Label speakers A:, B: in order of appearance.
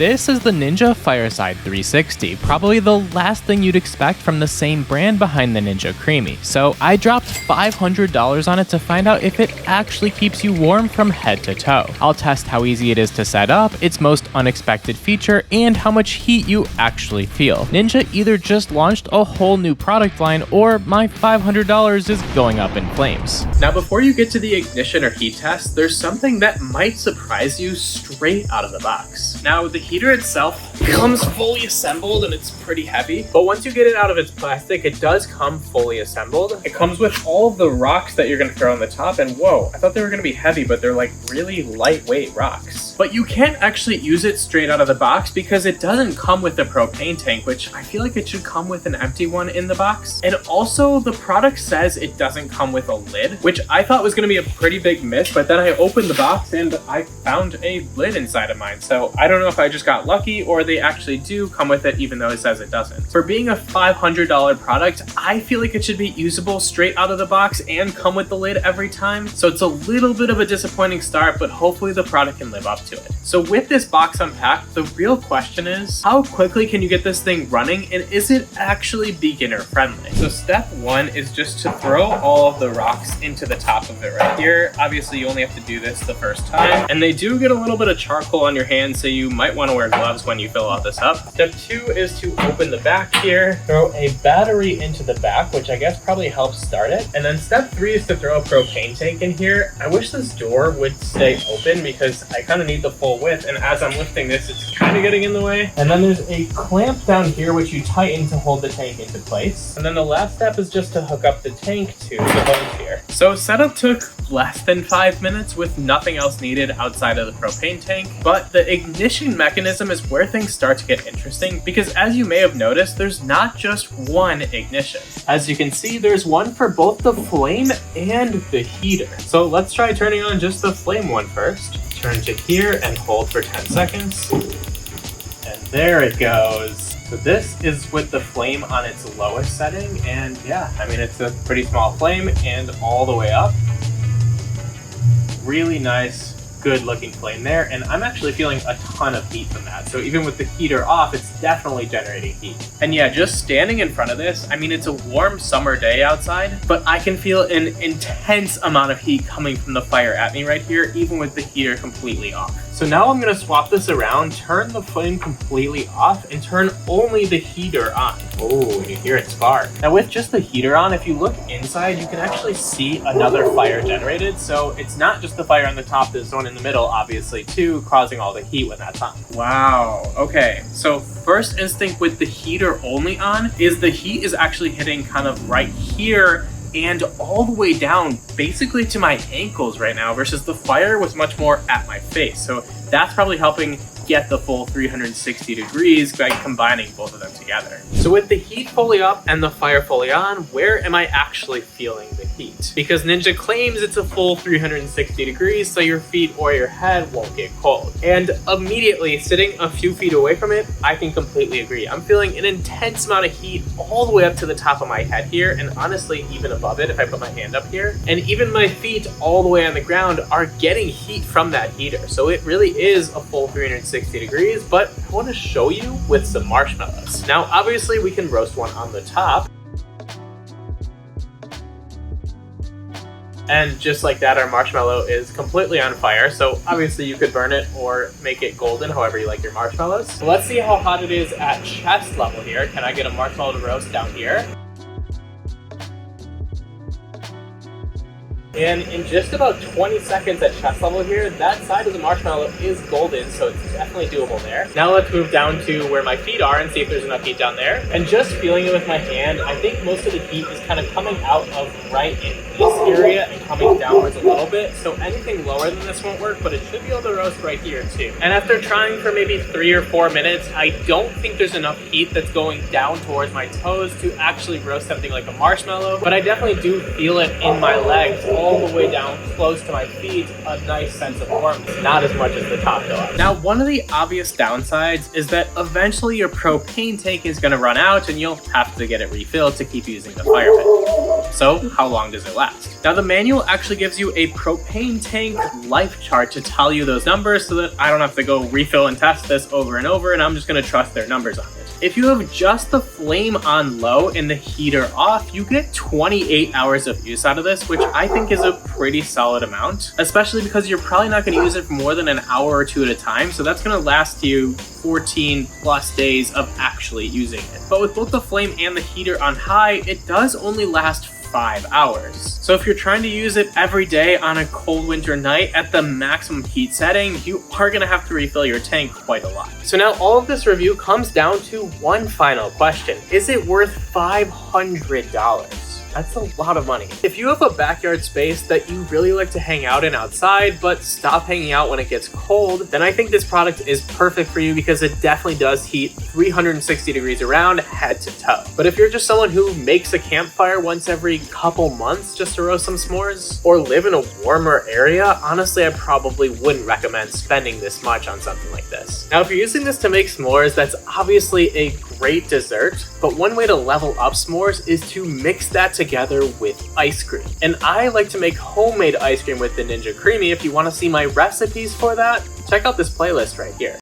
A: This is the Ninja Fireside360, probably the last thing you'd expect from the same brand behind the Ninja Creamy. So I dropped $500 on it to find out if it actually keeps you warm from head to toe. I'll test how easy it is to set up, its most unexpected feature, and how much heat you actually feel. Ninja either just launched a whole new product line or my $500 is going up in flames. Now before you get to the ignition or heat test, there's something that might surprise you straight out of the box. Now the heater itself comes fully assembled and it's pretty heavy, but once you get it out of its plastic, it does come fully assembled. It comes with all of the rocks that you're going to throw on the top, and whoa, I thought they were going to be heavy, but they're like really lightweight rocks. But you can't actually use it straight out of the box because it doesn't come with a propane tank, which I feel like it should come with an empty one in the box. And also the product says it doesn't come with a lid, which I thought was going to be a pretty big miss, but then I opened the box and I found a lid inside of mine. So I don't know if I just got lucky or they actually do come with it even though it says it doesn't. For being a $500 product, I feel like it should be usable straight out of the box and come with the lid every time. So it's a little bit of a disappointing start, but hopefully the product can live up to it. So with this box unpacked, the real question is, how quickly can you get this thing running, and is it actually beginner friendly? So step one is just to throw all of the rocks into the top of it right here. Obviously you only have to do this the first time, and they do get a little bit of charcoal on your hands, so you might want to wear gloves when you fill all this up. Step two is to open the back here, throw a battery into the back, which I guess probably helps start it. And then step three is to throw a propane tank in here. I wish this door would stay open because I kind of need the full width, and as I'm lifting this, it's kind of getting in the way. And then there's a clamp down here which you tighten to hold the tank into place. And then the last step is just to hook up the tank to the hose here. So setup took less than 5 minutes with nothing else needed outside of the propane tank, but the ignition mechanism is where things start to get interesting because as you may have noticed, there's not just one ignition. As you can see, there's one for both the flame and the heater. So let's try turning on just the flame one first. Turn to here and hold for 10 seconds. And there it goes. So this is with the flame on its lowest setting, and yeah, I mean, it's a pretty small flame and all the way up. Really nice, good looking flame there, and I'm actually feeling a ton of heat from that. So even with the heater off, it's definitely generating heat. And yeah, just standing in front of this, I mean, it's a warm summer day outside, but I can feel an intense amount of heat coming from the fire at me right here, even with the heater completely off. So now I'm gonna swap this around, turn the flame completely off, and turn only the heater on. Oh, you hear it spark. Now with just the heater on, if you look inside, you can actually see another fire generated. So it's not just the fire on the top, there's one in the middle, obviously, too, causing all the heat when that's on. Wow, okay. So first instinct with the heater only on is the heat is actually hitting kind of right here and all the way down basically to my ankles right now, versus the fire was much more at my face. So that's probably helping get the full 360 degrees by combining both of them together. So with the heat fully up and the fire fully on, where am I actually feeling the heat? Because Ninja claims it's a full 360 degrees, so your feet or your head won't get cold. And immediately, sitting a few feet away from it, I can completely agree. I'm feeling an intense amount of heat all the way up to the top of my head here, and honestly, even above it if I put my hand up here. And even my feet all the way on the ground are getting heat from that heater. So it really is a full 360 degrees, but I want to show you with some marshmallows. Now, obviously we can roast one on the top. And just like that, our marshmallow is completely on fire. So obviously you could burn it or make it golden, however you like your marshmallows. So let's see how hot it is at chest level here. Can I get a marshmallow to roast down here? And in just about 20 seconds at chest level here, that side of the marshmallow is golden, so it's definitely doable there. Now let's move down to where my feet are and see if there's enough heat down there. And just feeling it with my hand, I think most of the heat is kind of coming out of right in this area and coming downwards a little bit. So anything lower than this won't work, but it should be able to roast right here too. And after trying for maybe 3 or 4 minutes, I don't think there's enough heat that's going down towards my toes to actually roast something like a marshmallow, but I definitely do feel it in my legs all the way down close to my feet, a nice sense of warmth, not as much as the top though. Now, one of the obvious downsides is that eventually your propane tank is going to run out and you'll have to get it refilled to keep using the fire pit. So how long does it last? Now the manual actually gives you a propane tank life chart to tell you those numbers so that I don't have to go refill and test this over and over, and I'm just gonna trust their numbers on it. If you have just the flame on low and the heater off, you get 28 hours of use out of this, which I think is a pretty solid amount, especially because you're probably not gonna use it for more than an hour or two at a time, so that's gonna last you 14 plus days of actually using it. But with both the flame and the heater on high, it does only last 5 hours. So if you're trying to use it every day on a cold winter night at the maximum heat setting, you are gonna have to refill your tank quite a lot. So now all of this review comes down to one final question. Is it worth $500? That's a lot of money. If you have a backyard space that you really like to hang out in outside, but stop hanging out when it gets cold, then I think this product is perfect for you because it definitely does heat 360 degrees around head to toe. But if you're just someone who makes a campfire once every couple months just to roast some s'mores, or live in a warmer area, honestly, I probably wouldn't recommend spending this much on something like this. Now, if you're using this to make s'mores, that's obviously a great dessert, but one way to level up s'mores is to mix that together with ice cream. And I like to make homemade ice cream with the Ninja Creamy. If you want to see my recipes for that, check out this playlist right here.